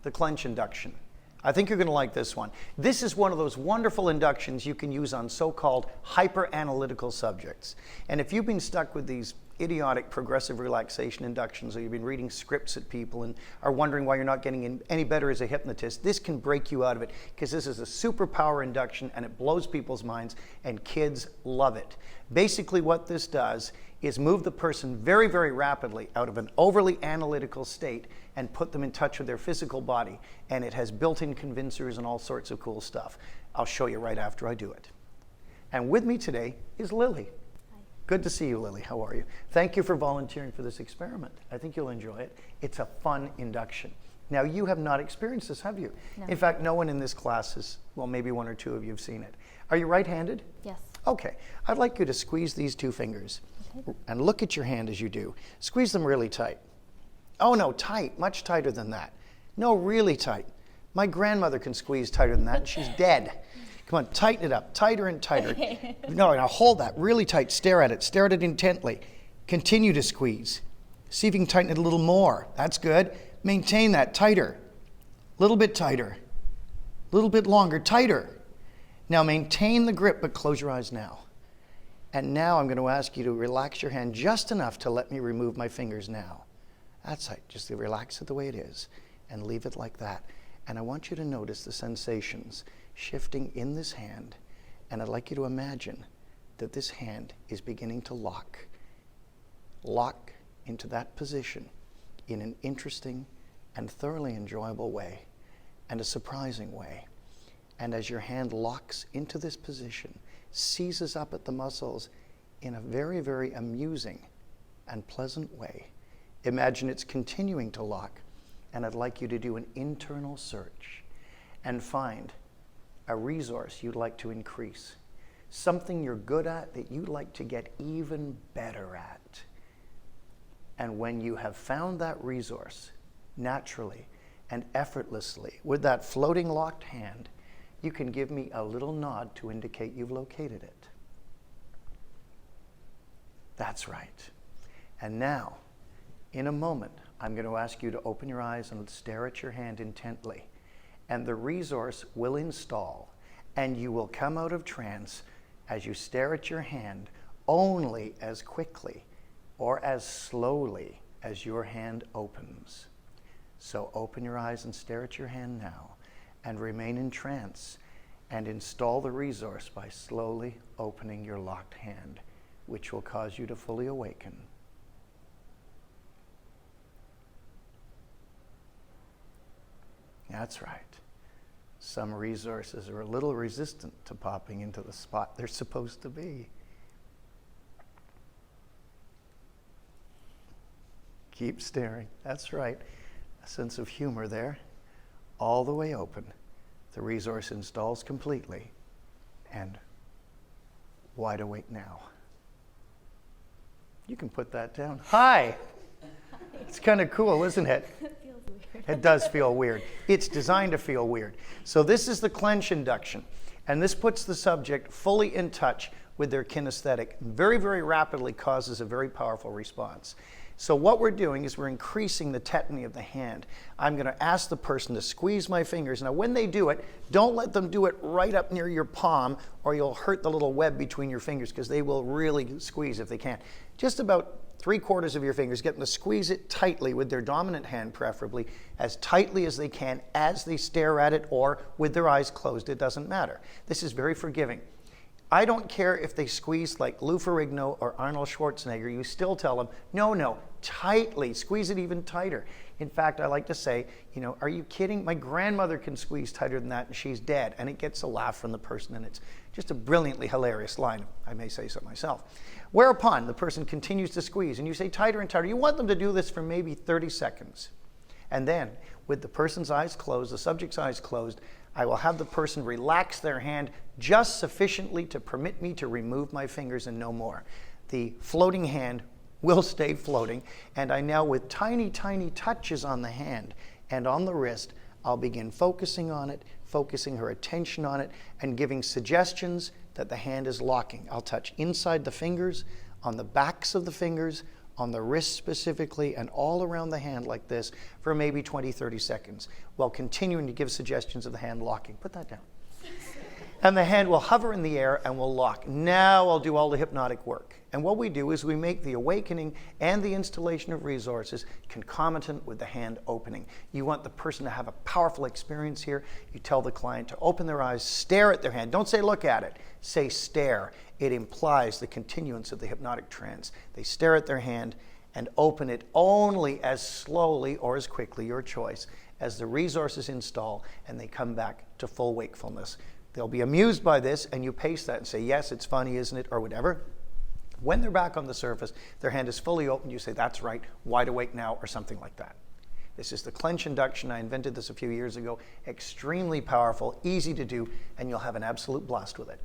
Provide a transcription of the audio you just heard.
the clench induction. I think you're going to like this one. This is one of those wonderful inductions you can use on so-called hyper-analytical subjects. And if you've been stuck with these idiotic progressive relaxation inductions, or you've been reading scripts at people and are wondering why you're not getting any better as a hypnotist, this can break you out of it, because this is a superpower induction and it blows people's minds, and kids love it. Basically what this does is move the person very, very rapidly out of an overly analytical state and put them in touch with their physical body. And it has built-in convincers and all sorts of cool stuff. I'll show you right after I do it. And with me today is Lily. Hi. Good to see you, Lily. How are you? Thank you for volunteering for this experiment. I think you'll enjoy it. It's a fun induction. Now, you have not experienced this, have you? No. In fact, no one in this class has, well, maybe one or two of you have seen it. Are you right-handed? Yes. Okay. I'd like you to squeeze these two fingers. Okay. And look at your hand as you do. Squeeze them really tight. Oh no, tight, much tighter than that. No, really tight. My grandmother can squeeze tighter than that and she's dead. Come on, tighten it up, tighter and tighter. No, now hold that really tight, stare at it intently. Continue to squeeze. See if you can tighten it a little more. That's good. Maintain that, tighter. A little bit tighter. A little bit longer, tighter. Now maintain the grip, but close your eyes now. And now I'm going to ask you to relax your hand just enough to let me remove my fingers now. That's right, just relax it the way it is and leave it like that. And I want you to notice the sensations shifting in this hand. And I'd like you to imagine that this hand is beginning to lock into that position in an interesting and thoroughly enjoyable way and a surprising way. And as your hand locks into this position, seizes up at the muscles in a very, very amusing and pleasant way. Imagine it's continuing to lock, and I'd like you to do an internal search and find a resource you'd like to increase, something you're good at that you'd like to get even better at. And when you have found that resource, naturally and effortlessly, with that floating locked hand, you can give me a little nod to indicate you've located it. That's right. And now, in a moment, I'm going to ask you to open your eyes and stare at your hand intently. And the resource will install, and you will come out of trance as you stare at your hand only as quickly or as slowly as your hand opens. So open your eyes and stare at your hand now, and remain in trance, and install the resource by slowly opening your locked hand, which will cause you to fully awaken. That's right. Some resources are a little resistant to popping into the spot they're supposed to be. Keep staring. That's right. A sense of humor there. All the way open. The resource installs completely. And wide awake now. You can put that down. Hi! It's kind of cool, isn't it? It feels weird. It does feel weird. It's designed to feel weird. So this is the clench induction. And this puts the subject fully in touch with their kinesthetic. Very, very rapidly causes a very powerful response. So what we're doing is we're increasing the tetany of the hand. I'm going to ask the person to squeeze my fingers. Now when they do it, don't let them do it right up near your palm, or you'll hurt the little web between your fingers, because they will really squeeze if they can. Just about 3/4 of your fingers, get them to squeeze it tightly with their dominant hand, preferably as tightly as they can as they stare at it, or with their eyes closed. It doesn't matter. This is very forgiving. I don't care if they squeeze like Lou Ferrigno or Arnold Schwarzenegger. You still tell them, no, tightly, squeeze it even tighter. In fact, I like to say, are you kidding? My grandmother can squeeze tighter than that and she's dead. And it gets a laugh from the person, and it's just a brilliantly hilarious line. I may say so myself. Whereupon the person continues to squeeze and you say tighter and tighter. You want them to do this for maybe 30 seconds. And then with the person's eyes closed, the subject's eyes closed, I will have the person relax their hand just sufficiently to permit me to remove my fingers and no more. The floating hand will stay floating, and I now, with tiny, tiny touches on the hand and on the wrist, I'll begin focusing on it, focusing her attention on it, and giving suggestions that the hand is locking. I'll touch inside the fingers, on the backs of the fingers, on the wrist specifically and all around the hand like this for maybe 20, 30 seconds while continuing to give suggestions of the hand locking. Put that down. And the hand will hover in the air and will lock. Now I'll do all the hypnotic work. And what we do is we make the awakening and the installation of resources concomitant with the hand opening. You want the person to have a powerful experience here. You tell the client to open their eyes, stare at their hand. Don't say look at it. Say stare. It implies the continuance of the hypnotic trance. They stare at their hand and open it only as slowly or as quickly, your choice, as the resources install and they come back to full wakefulness. They'll be amused by this, and you pace that and say, yes, it's funny, isn't it, or whatever. When they're back on the surface, their hand is fully open. You say, that's right, wide awake now, or something like that. This is the clench induction. I invented this a few years ago. Extremely powerful, easy to do, and you'll have an absolute blast with it.